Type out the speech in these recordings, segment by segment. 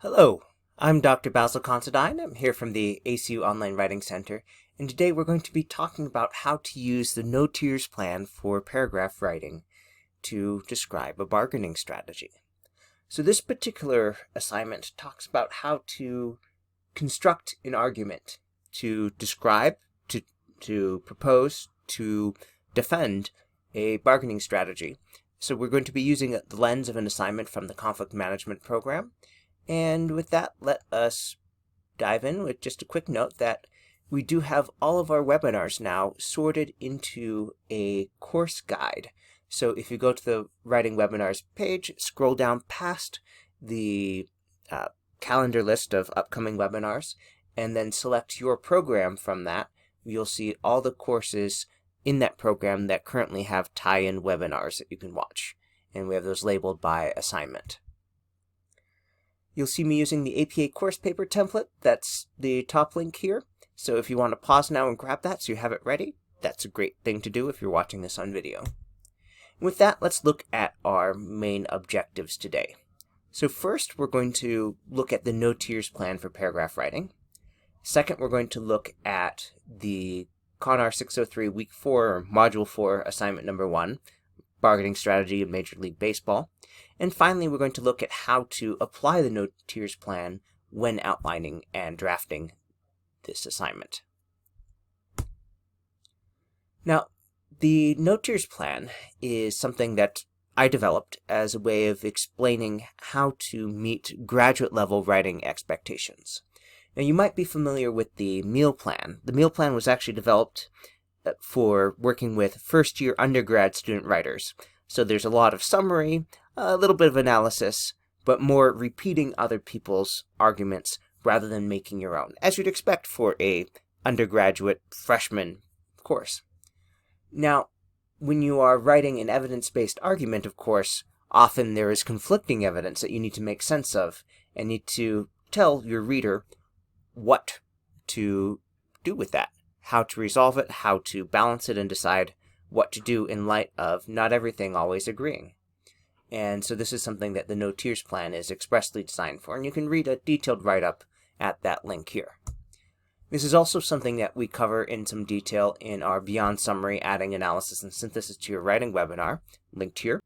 Hello, I'm Dr. Basil Considine. I'm here from the ACU Online Writing Center, and today we're going to be talking about how to use the no tiers plan for paragraph writing to describe a bargaining strategy. So this particular assignment talks about how to construct an argument to describe, to propose, to defend a bargaining strategy. So we're going to be using the lens of an assignment from the conflict management program. And with that, let us dive in with just a quick note that we do have all of our webinars now sorted into a course guide. So if you go to the Writing Webinars page, scroll down past the calendar list of upcoming webinars, and then select your program from that, you'll see all the courses in that program that currently have tie-in webinars that you can watch. And we have those labeled by assignment. You'll see me using the APA course paper template. That's the top link here. So if you want to pause now and grab that so you have it ready, that's a great thing to do if you're watching this on video. With that, let's look at our main objectives today. So first, we're going to look at the no tiers plan for paragraph writing. Second, we're going to look at the CONR 603 Week 4 or Module 4 assignment number 1, Bargaining Strategy in Major League Baseball. And finally, we're going to look at how to apply the no tiers plan when outlining and drafting this assignment. Now, the no tiers plan is something that I developed as a way of explaining how to meet graduate level writing expectations. Now, you might be familiar with the meal plan. The meal plan was actually developed for working with first-year undergrad student writers. So there's a lot of summary, a little bit of analysis, but more repeating other people's arguments rather than making your own, as you'd expect for a undergraduate freshman course. Now, when you are writing an evidence-based argument, of course, often there is conflicting evidence that you need to make sense of and need to tell your reader what to do with that, how to resolve it, how to balance it, and decide what to do in light of not everything always agreeing. And so this is something that the no tiers plan is expressly designed for, and you can read a detailed write-up at that link here. This is also something that we cover in some detail in our Beyond Summary, Adding Analysis and Synthesis to Your Writing webinar, linked here.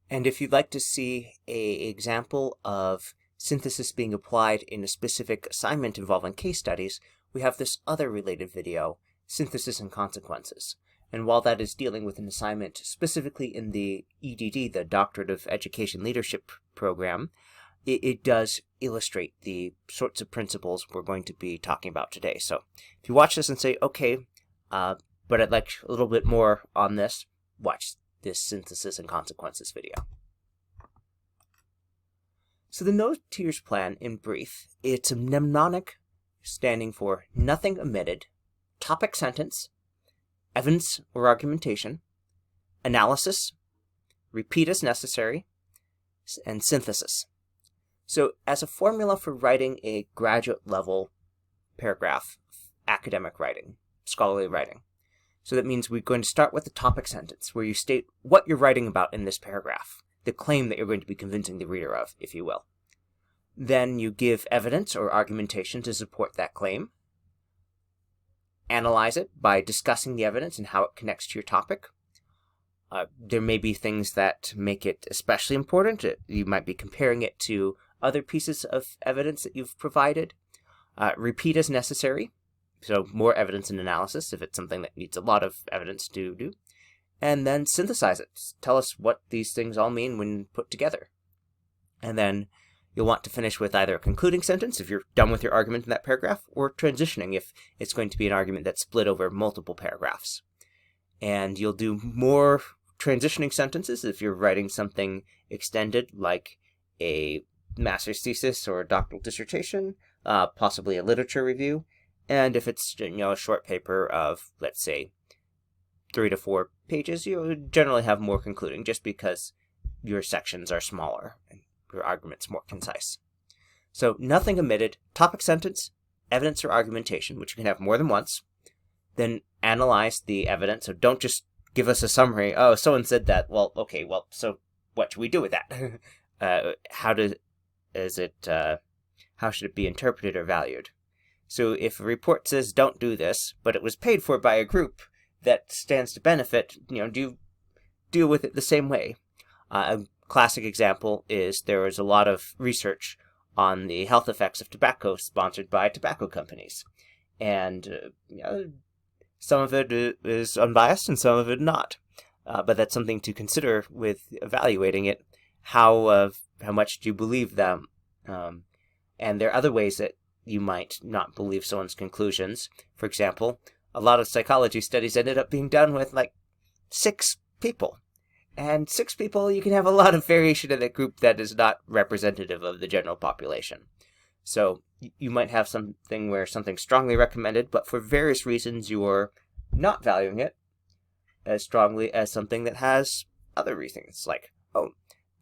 And if you'd like to see an example of synthesis being applied in a specific assignment involving case studies, we have this other related video, Synthesis and Consequences. And while that is dealing with an assignment specifically in the EDD, the Doctorate of Education Leadership program, it does illustrate the sorts of principles we're going to be talking about today. So if you watch this and say, okay, but I'd like a little bit more on this, watch this Synthesis and Consequences video. So the no tiers plan, in brief, it's a mnemonic standing for nothing omitted, topic sentence, evidence or argumentation, analysis, repeat as necessary, and synthesis. So as a formula for writing a graduate level paragraph, academic writing, scholarly writing. So that means we're going to start with the topic sentence, where you state what you're writing about in this paragraph, the claim that you're going to be convincing the reader of, if you will. Then you give evidence or argumentation to support that claim. Analyze it by discussing the evidence and how it connects to your topic. There may be things that make it especially important. You might be comparing it to other pieces of evidence that you've provided. Repeat as necessary, so more evidence and analysis if it's something that needs a lot of evidence to do. And then synthesize it. Tell us what these things all mean when put together. And then you'll want to finish with either a concluding sentence if you're done with your argument in that paragraph, or transitioning if it's going to be an argument that's split over multiple paragraphs. And you'll do more transitioning sentences if you're writing something extended like a master's thesis or a doctoral dissertation, possibly a literature review. And if it's a short paper of, let's say, 3 to 4 pages, you'll generally have more concluding just because your sections are smaller and your argument's more concise. So nothing omitted, topic sentence, evidence or argumentation, which you can have more than once. Then analyze the evidence. So don't just give us a summary. Oh, someone said that. Well, okay, well, so what should we do with that? how should it be interpreted or valued? So if a report says don't do this, but it was paid for by a group that stands to benefit, do you deal with it the same way? A classic example is there was a lot of research on the health effects of tobacco sponsored by tobacco companies. And some of it is unbiased and some of it not. But that's something to consider with evaluating it. How much do you believe them? And there are other ways that you might not believe someone's conclusions. For example, a lot of psychology studies ended up being done with 6 people. And 6 people, you can have a lot of variation in that group that is not representative of the general population. So you might have something where something's strongly recommended, but for various reasons you're not valuing it as strongly as something that has other reasons. Like,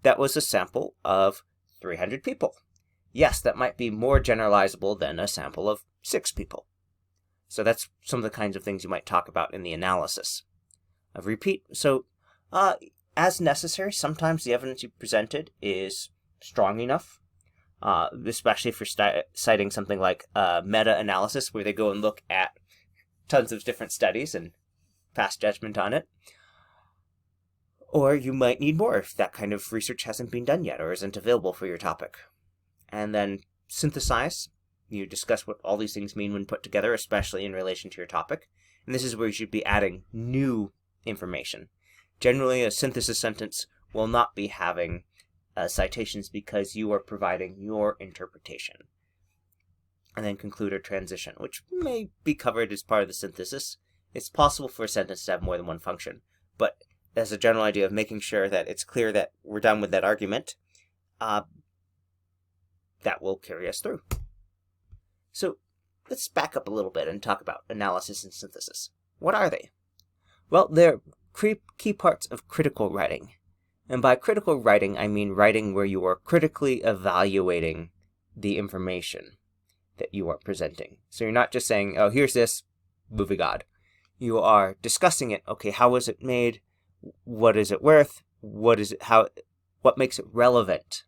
that was a sample of 300 people. Yes, that might be more generalizable than a sample of 6 people. So that's some of the kinds of things you might talk about in the analysis of repeat. So, as necessary, sometimes the evidence you presented is strong enough, especially for citing something like meta-analysis, where they go and look at tons of different studies and pass judgment on it. Or you might need more if that kind of research hasn't been done yet or isn't available for your topic. And then synthesize. You discuss what all these things mean when put together, especially in relation to your topic. And this is where you should be adding new information. Generally, a synthesis sentence will not be having citations because you are providing your interpretation. And then conclude or transition, which may be covered as part of the synthesis. It's possible for a sentence to have more than one function, but as a general idea of making sure that it's clear that we're done with that argument, that will carry us through. So let's back up a little bit and talk about analysis and synthesis. What are they? Well, they're key parts of critical writing. And by critical writing, I mean writing where you are critically evaluating the information that you are presenting. So you're not just saying, oh, here's this, moving on. You are discussing it. Okay, how was it made? What is it worth? What makes it relevant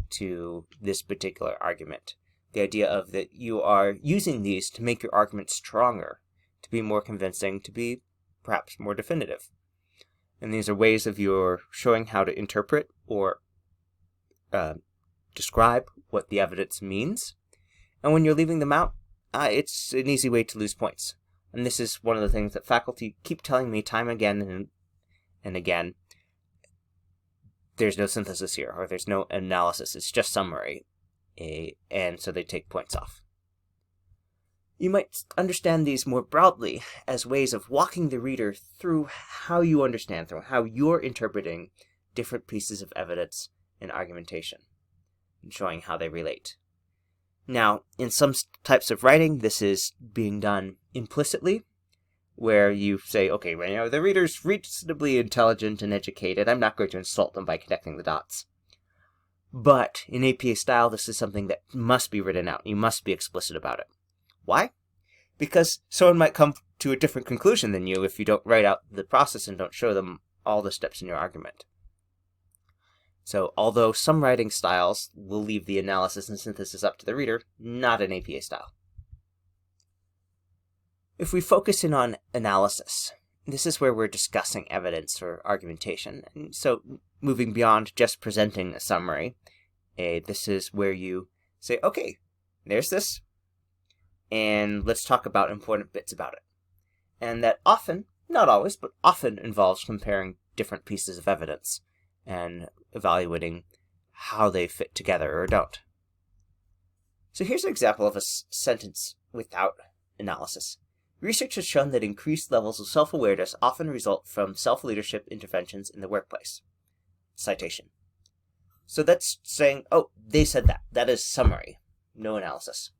to this particular argument? The idea of that you are using these to make your argument stronger, to be more convincing, to be perhaps more definitive. And these are ways of your showing how to interpret or describe what the evidence means. And when you're leaving them out, it's an easy way to lose points. And this is one of the things that faculty keep telling me time again and again. There's no synthesis here, or there's no analysis. It's just summary. And so they take points off. You might understand these more broadly as ways of walking the reader through how you understand, through how you're interpreting different pieces of evidence and argumentation, and showing how they relate. Now, in some types of writing, this is being done implicitly, where you say, okay, well, the reader's reasonably intelligent and educated. I'm not going to insult them by connecting the dots. But in APA style, this is something that must be written out. You must be explicit about it. Why? Because someone might come to a different conclusion than you if you don't write out the process and don't show them all the steps in your argument. So, although some writing styles will leave the analysis and synthesis up to the reader, not an APA style. If we focus in on analysis, this is where we're discussing evidence or argumentation. And so, moving beyond just presenting a summary, this is where you say, okay, there's this, and let's talk about important bits about it. And that often, not always, but often involves comparing different pieces of evidence and evaluating how they fit together or don't. So here's an example of a sentence without analysis. Research has shown that increased levels of self-awareness often result from self-leadership interventions in the workplace. Citation. So that's saying, oh, they said that. That is summary, no analysis.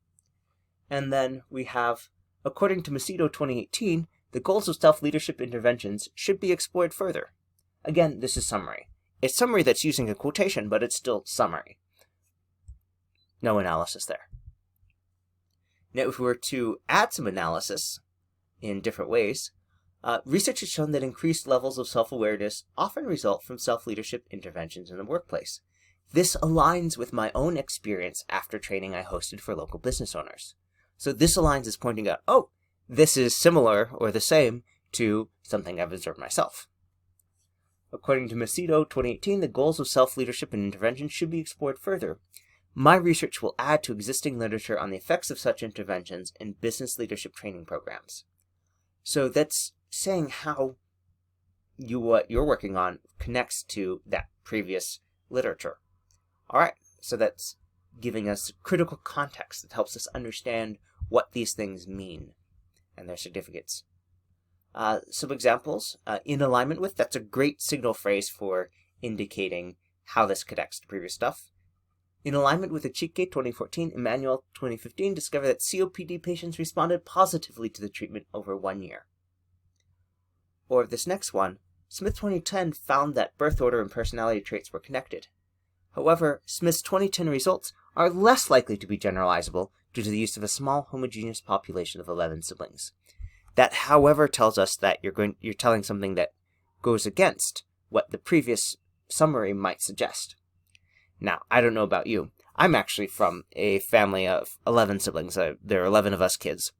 And then we have, according to Macedo 2018, the goals of self-leadership interventions should be explored further. Again, this is summary. It's summary that's using a quotation, but it's still summary. No analysis there. Now, if we were to add some analysis in different ways, research has shown that increased levels of self-awareness often result from self-leadership interventions in the workplace. This aligns with my own experience after training I hosted for local business owners. So this aligns as pointing out, oh, this is similar or the same to something I've observed myself. According to Macedo 2018, the goals of self-leadership and intervention should be explored further. My research will add to existing literature on the effects of such interventions in business leadership training programs. So that's saying how what you're working on connects to that previous literature. All right, so that's giving us critical context that helps us understand what these things mean and their significance. Some examples, in alignment with, that's a great signal phrase for indicating how this connects to previous stuff. In alignment with Achike 2014, Emmanuel 2015 discovered that COPD patients responded positively to the treatment over 1 year. Or this next one, Smith 2010 found that birth order and personality traits were connected. However, Smith's 2010 results are less likely to be generalizable due to the use of a small homogeneous population of 11 siblings. That, however, tells us that you're telling something that goes against what the previous summary might suggest. Now, I don't know about you. I'm actually from a family of 11 siblings. There are 11 of us kids.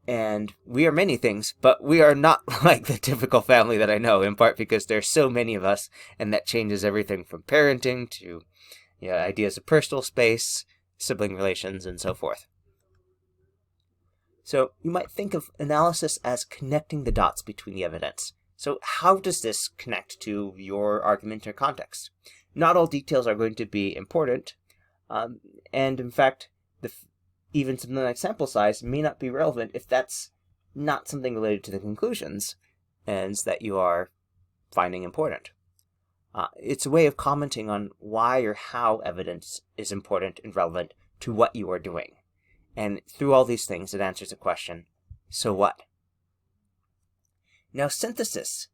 And we are many things, but we are not like the typical family that I know, in part because there's so many of us, and that changes everything from parenting to ideas of personal space, sibling relations, and so forth. So you might think of analysis as connecting the dots between the evidence. So how does this connect to your argument or context? Not all details are going to be important, and in fact, even something like sample size may not be relevant if that's not something related to the conclusions and that you are finding important. It's a way of commenting on why or how evidence is important and relevant to what you are doing. And through all these things, it answers the question, so what? Now, synthesis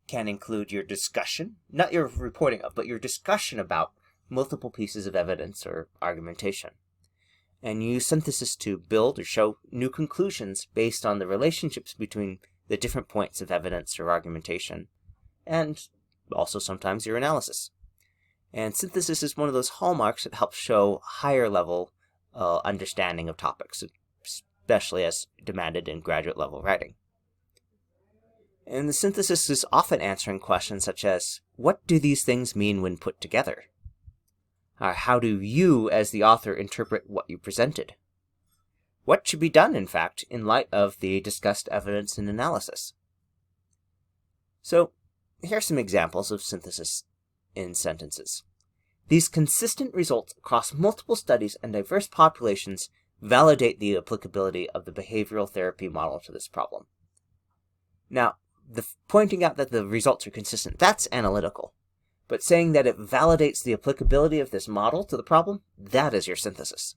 can include your discussion, not your reporting of, but your discussion about multiple pieces of evidence or argumentation. And use synthesis to build or show new conclusions based on the relationships between the different points of evidence or argumentation, and also sometimes your analysis. And synthesis is one of those hallmarks that helps show higher level understanding of topics, especially as demanded in graduate level writing. And the synthesis is often answering questions such as, what do these things mean when put together? How do you, as the author, interpret what you presented? What should be done, in fact, in light of the discussed evidence and analysis? So, here are some examples of synthesis in sentences. These consistent results across multiple studies and diverse populations validate the applicability of the behavioral therapy model to this problem. Now, pointing out that the results are consistent, that's analytical. But saying that it validates the applicability of this model to the problem, that is your synthesis.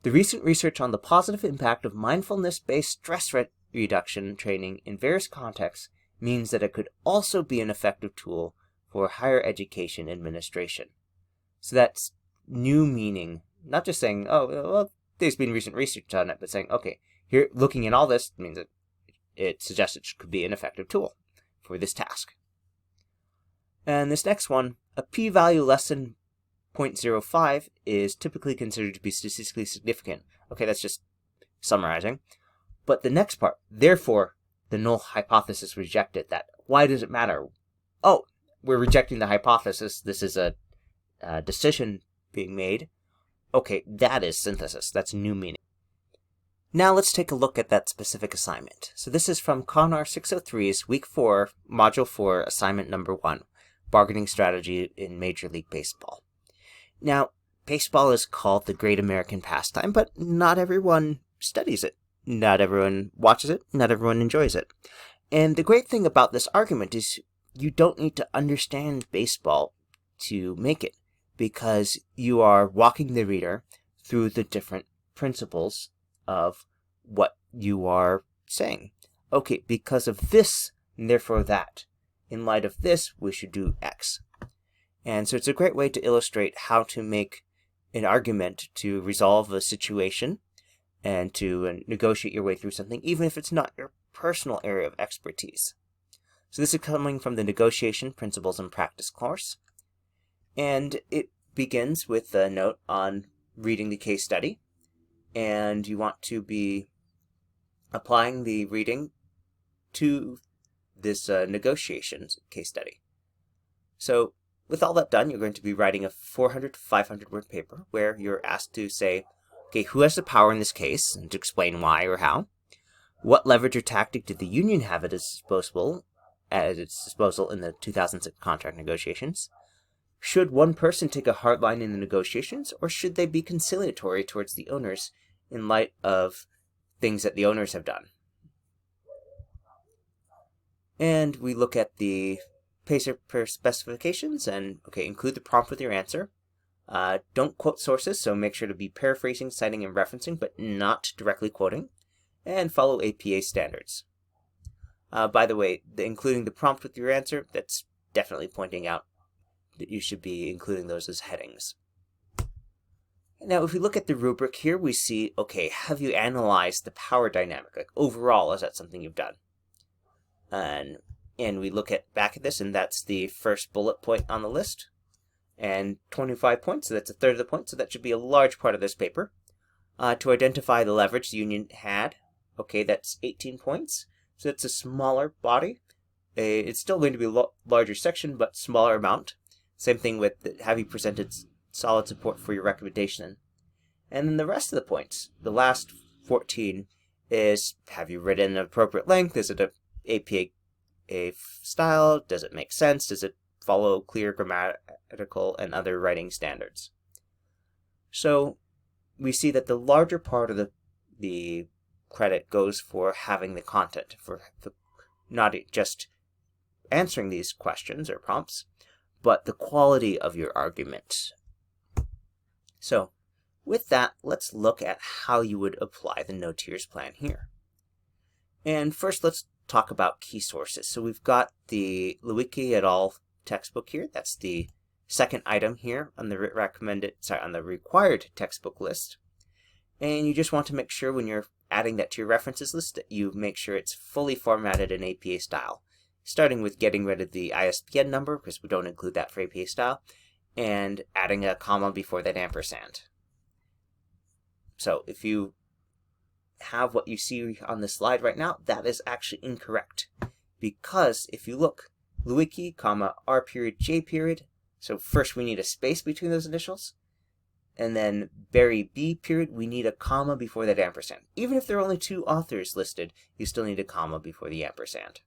The recent research on the positive impact of mindfulness-based stress reduction training in various contexts means that it could also be an effective tool for higher education administration. So that's new meaning, not just saying, oh, well, there's been recent research on it, but saying, okay, here, looking at all this means that it suggests it could be an effective tool for this task. And this next one, a p-value less than 0.05 is typically considered to be statistically significant. Okay, that's just summarizing. But the next part, therefore, the null hypothesis rejected. That, why does it matter? Oh, we're rejecting the hypothesis. This is a decision being made. Okay, that is synthesis. That's new meaning. Now let's take a look at that specific assignment. So this is from CONR 603's Week 4, Module 4, Assignment Number 1, Bargaining Strategy in Major League Baseball. Now, baseball is called the great American pastime, but not everyone studies it. Not everyone watches it. Not everyone enjoys it. And the great thing about this argument is you don't need to understand baseball to make it, because you are walking the reader through the different principles of what you are saying. Okay, because of this, and therefore that. In light of this, we should do X. And so it's a great way to illustrate how to make an argument to resolve a situation and to negotiate your way through something, even if it's not your personal area of expertise. So this is coming from the Negotiation Principles and Practice course. And it begins with a note on reading the case study, and you want to be applying the reading to this negotiations case study. So with all that done, you're going to be writing a 400 to 500 word paper where you're asked to say, okay, who has the power in this case, and to explain why or how. What leverage or tactic did the union have at its disposal in the 2006 contract negotiations? Should one person take a hard line in the negotiations, or should they be conciliatory towards the owners in light of things that the owners have done? And we look at the paper specifications and, okay, include the prompt with your answer. Don't quote sources, so make sure to be paraphrasing, citing, and referencing, but not directly quoting. And follow APA standards. By the way, including the prompt with your answer, that's definitely pointing out that you should be including those as headings. Now, if we look at the rubric here, we see, okay, have you analyzed the power dynamic? Like, overall, is that something you've done? And we look back at this, and that's the first bullet point on the list. And 25 points, so that's a third of the point, so that should be a large part of this paper. To identify the leverage the union had, okay, that's 18 points. So it's a smaller body. It's still going to be a larger section, but smaller amount. Same thing with have you presented solid support for your recommendation. And then the rest of the points, the last 14, is have you written an appropriate length? Is it a APA style? Does it make sense? Does it follow clear grammatical and other writing standards? So we see that the larger part of the credit goes for having the content, for not just answering these questions or prompts, but the quality of your argument. So with that, let's look at how you would apply the no tiers plan here. And first, let's talk about key sources. So we've got the Lewicki et al. Textbook here. That's the second item here on the required textbook list. And you just want to make sure when you're adding that to your references list that you make sure it's fully formatted in APA style, starting with getting rid of the ISBN number, because we don't include that for APA style, and adding a comma before that ampersand. So if you have what you see on the slide right now, that is actually incorrect, because if you look, Lewicki, comma, R period, J period, so first we need a space between those initials, and then Barry B period, we need a comma before that ampersand. Even if there are only two authors listed, you still need a comma before the ampersand.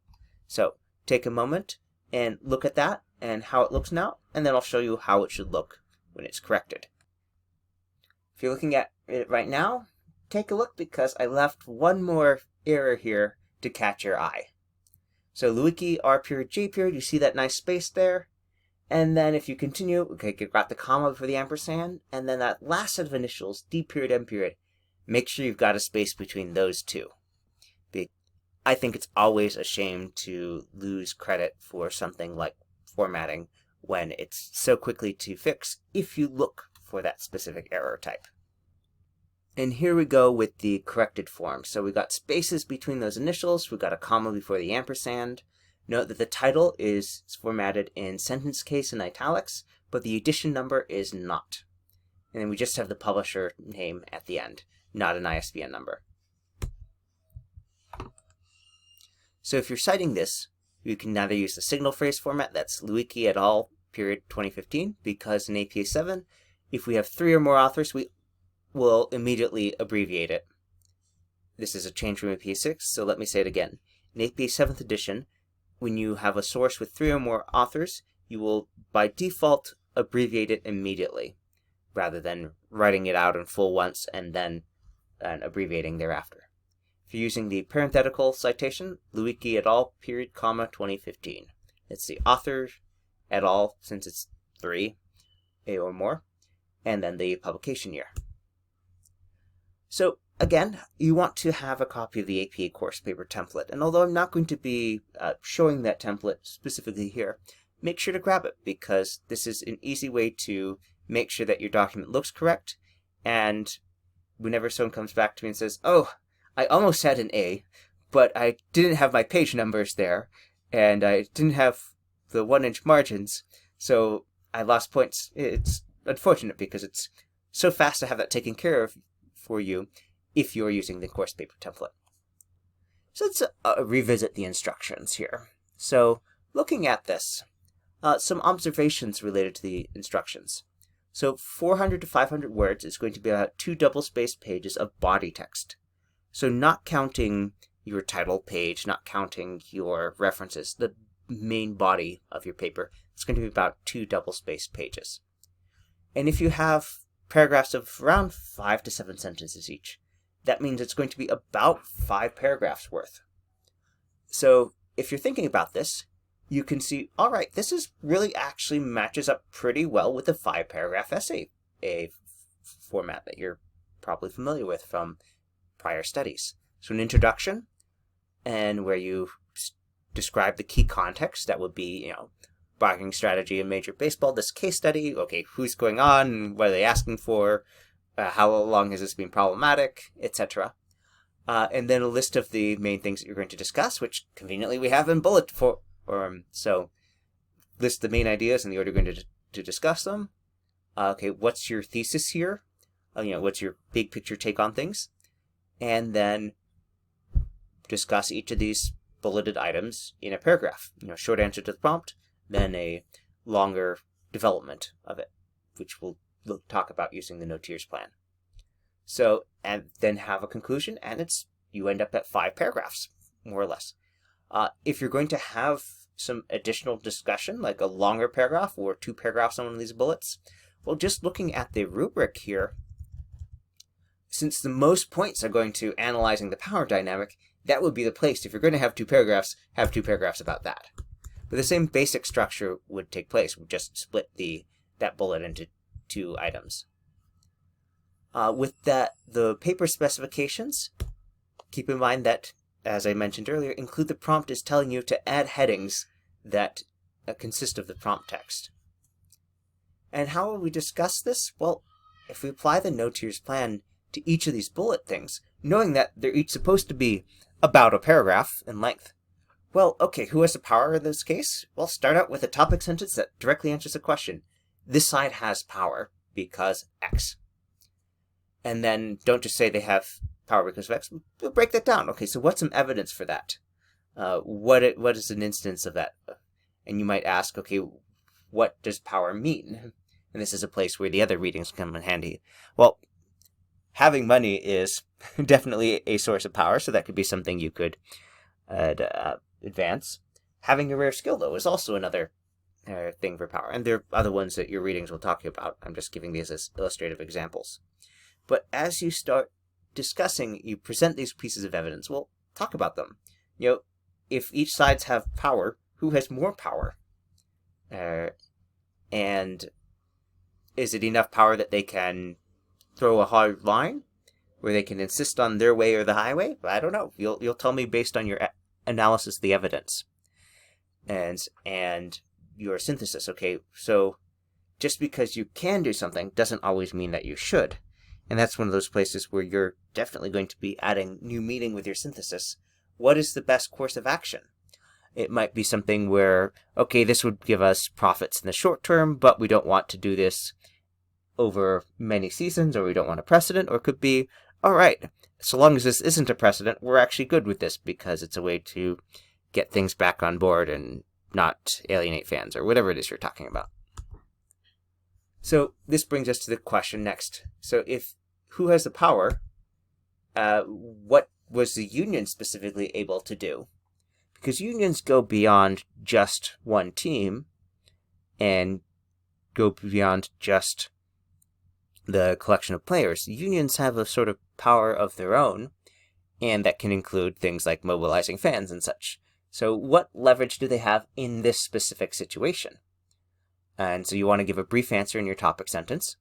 So take a moment and look at that and how it looks now, and then I'll show you how it should look when it's corrected. If you're looking at it right now, take a look, because I left one more error here to catch your eye. So Lewicki, R period, J period, you see that nice space there? And then if you continue, okay, you've got the comma before the ampersand, and then that last set of initials, D period, M period, make sure you've got a space between those two. I think it's always a shame to lose credit for something like formatting when it's so quickly to fix if you look for that specific error type. And here we go with the corrected form. So we've got spaces between those initials, we've got a comma before the ampersand. Note that the title is formatted in sentence case and italics, but the edition number is not. And then we just have the publisher name at the end, not an ISBN number. So if you're citing this, you can either use the signal phrase format, that's Lewicki et al. Period 2015, because in APA 7, if we have 3 or more authors, we will immediately abbreviate it. This is a change from APA 6, so let me say it again. In APA 7th edition, when you have a source with 3 or more authors, you will, by default, abbreviate it immediately, rather than writing it out in full once and then abbreviating thereafter. If you're using the parenthetical citation, Lewicki et al. Period, comma, 2015. It's the author et al., since it's 3 or more, and then the publication year. So again, you want to have a copy of the APA course paper template, and although I'm not going to be showing that template specifically here, make sure to grab it, because this is an easy way to make sure that your document looks correct, and whenever someone comes back to me and says, oh, I almost had an A, but I didn't have my page numbers there, and I didn't have the 1-inch margins, so I lost points. It's unfortunate because it's so fast to have that taken care of for you if you're using the course paper template. So let's revisit the instructions here. So looking at this, some observations related to the instructions. So 400 to 500 words is going to be about 2 double-spaced pages of body text. So not counting your title page, not counting your references, the main body of your paper, it's going to be about 2 double-spaced pages. And if you have paragraphs of around 5 to 7 sentences each, that means it's going to be about 5 paragraphs worth. So if you're thinking about this, you can see, all right, this is really actually matches up pretty well with the 5-paragraph essay, a format that you're probably familiar with from prior studies. So an introduction, and where you describe the key context, that would be, bargaining strategy in Major Baseball, this case study, okay, who's going on, what are they asking for, how long has this been problematic, etc. And then a list of the main things that you're going to discuss, which conveniently we have in bullet form. So list the main ideas and the order you're going to discuss them. Okay, what's your thesis here? What's your big picture take on things? And then discuss each of these bulleted items in a paragraph. Short answer to the prompt, then a longer development of it, which we'll talk about using the noteers plan. So, and then have a conclusion, and you end up at 5 paragraphs, more or less. If you're going to have some additional discussion, like a longer paragraph or 2 paragraphs on one of these bullets, well, just looking at the rubric here, since the most points are going to analyzing the power dynamic, that would be the place. If you're going to have 2 paragraphs, have 2 paragraphs about that. But the same basic structure would take place. We'd just split that bullet into 2 items. With the paper specifications, keep in mind that, as I mentioned earlier, include the prompt is telling you to add headings that consist of the prompt text. And how will we discuss this? Well, if we apply the noteers plan to each of these bullet things, knowing that they're each supposed to be about a paragraph in length, well, okay, who has the power in this case? Well, start out with a topic sentence that directly answers the question. This side has power because X. And then don't just say they have power because of X. We'll break that down. Okay, so what's some evidence for that? What is an instance of that? And you might ask, okay, what does power mean? And this is a place where the other readings come in handy. Well, having money is definitely a source of power, so that could be something you could advance. Having a rare skill, though, is also another thing for power. And there are other ones that your readings will talk about. I'm just giving these as illustrative examples. But as you start discussing, you present these pieces of evidence, well, talk about them. If each sides have power, who has more power? And is it enough power that they can throw a hard line, where they can insist on their way or the highway? I don't know. You'll tell me based on your analysis of the evidence and your synthesis. Okay, so just because you can do something doesn't always mean that you should. And that's one of those places where you're definitely going to be adding new meaning with your synthesis. What is the best course of action? It might be something where, okay, this would give us profits in the short term, but we don't want to do this over many seasons, or we don't want a precedent. Or it could be, all right, so long as this isn't a precedent, we're actually good with this because it's a way to get things back on board and not alienate fans, or whatever it is you're talking about. So this brings us to the question next. So who has the power? What was the union specifically able to do? Because unions go beyond just one team and go beyond just the collection of players. Unions have a sort of power of their own, and that can include things like mobilizing fans and such. So what leverage do they have in this specific situation? And so you want to give a brief answer in your topic sentence,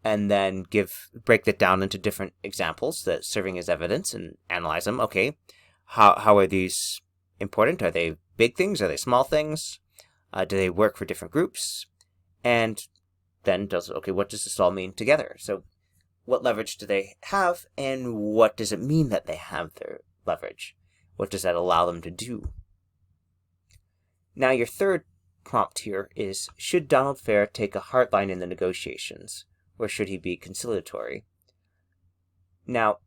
and then break that down into different examples that serving as evidence and analyze them. Okay, how are these important? Are they big things? Are they small things? Do they work for different groups? And then what does this all mean together? So what leverage do they have, and what does it mean that they have their leverage? What does that allow them to do? Now your third prompt here is, should Donald Fair take a hard line in the negotiations, or should he be conciliatory? Now,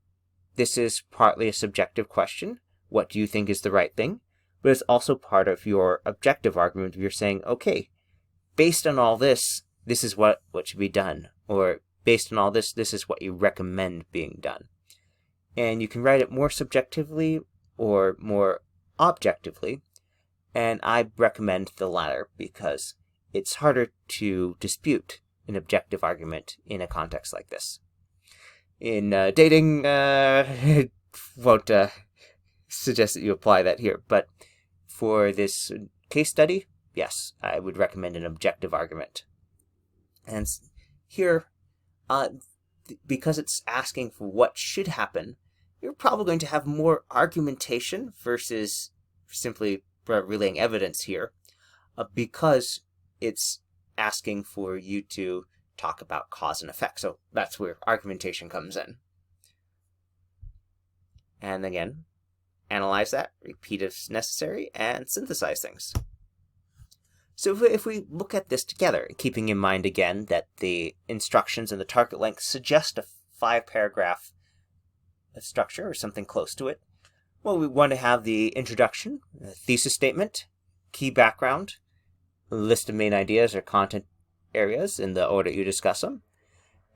this is partly a subjective question. What do you think is the right thing? But it's also part of your objective argument. You're saying, okay, based on all this, this is what should be done. Or based on all this, this is what you recommend being done. And you can write it more subjectively or more objectively. And I recommend the latter because it's harder to dispute an objective argument in a context like this. In dating, I won't suggest that you apply that here, but for this case study, yes, I would recommend an objective argument. And here, because it's asking for what should happen, you're probably going to have more argumentation versus simply relaying evidence here, because it's asking for you to talk about cause and effect. So that's where argumentation comes in. And again, analyze that, repeat if necessary, and synthesize things. So if we look at this together, keeping in mind again that the instructions and the target length suggest a 5-paragraph structure or something close to it, well, we want to have the introduction, the thesis statement, key background, a list of main ideas or content areas in the order you discuss them,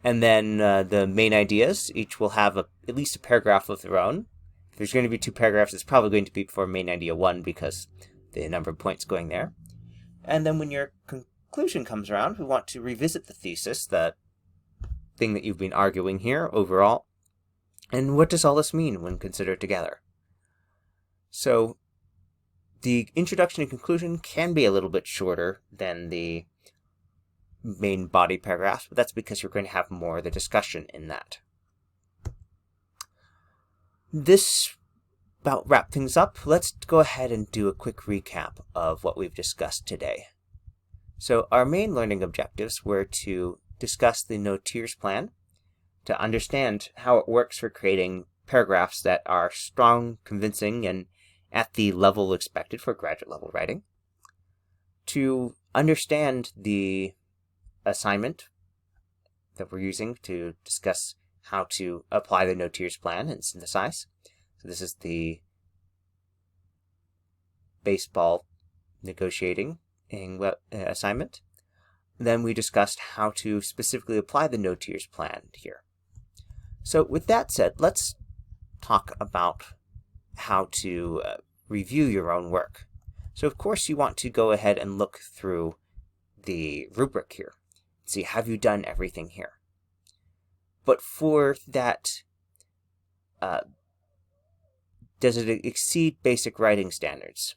and then the main ideas each will have at least a paragraph of their own. If there's going to be 2 paragraphs, it's probably going to be for main idea 1 because the number of points going there. And then when your conclusion comes around, we want to revisit the thesis, the thing that you've been arguing here overall, and what does all this mean when considered together? So the introduction and conclusion can be a little bit shorter than the main body paragraphs, but that's because you're going to have more of the discussion in that. This about wrap things up. Let's go ahead and do a quick recap of what we've discussed today. So our main learning objectives were to discuss the no-tiers plan, to understand how it works for creating paragraphs that are strong, convincing, and at the level expected for graduate level writing, to understand the assignment that we're using to discuss how to apply the no-tiers plan and synthesize. So this is the baseball negotiating assignment. Then we discussed how to specifically apply the no-tiers plan here. So with that said, let's talk about how to review your own work. So of course you want to go ahead and look through the rubric here. See, have you done everything here? But for that, does it exceed basic writing standards?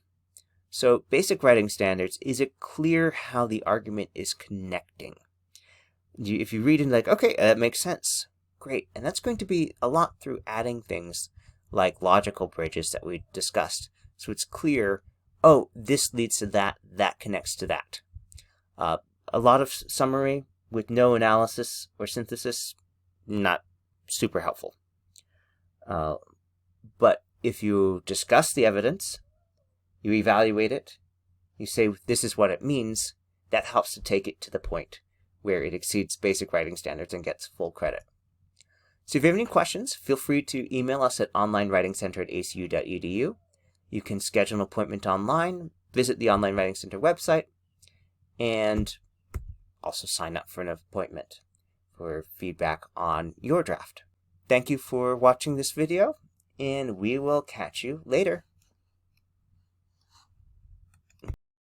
So basic writing standards, is it clear how the argument is connecting? If you read in like, okay, that makes sense. Great. And that's going to be a lot through adding things like logical bridges that we discussed. So it's clear, oh, this leads to that, that connects to that. A lot of summary with no analysis or synthesis, not super helpful. But if you discuss the evidence, you evaluate it, you say this is what it means, that helps to take it to the point where it exceeds basic writing standards and gets full credit. So if you have any questions, feel free to email us at onlinewritingcenter@acu.edu. You can schedule an appointment online, visit the Online Writing Center website, and also sign up for an appointment for feedback on your draft. Thank you for watching this video, and we will catch you later.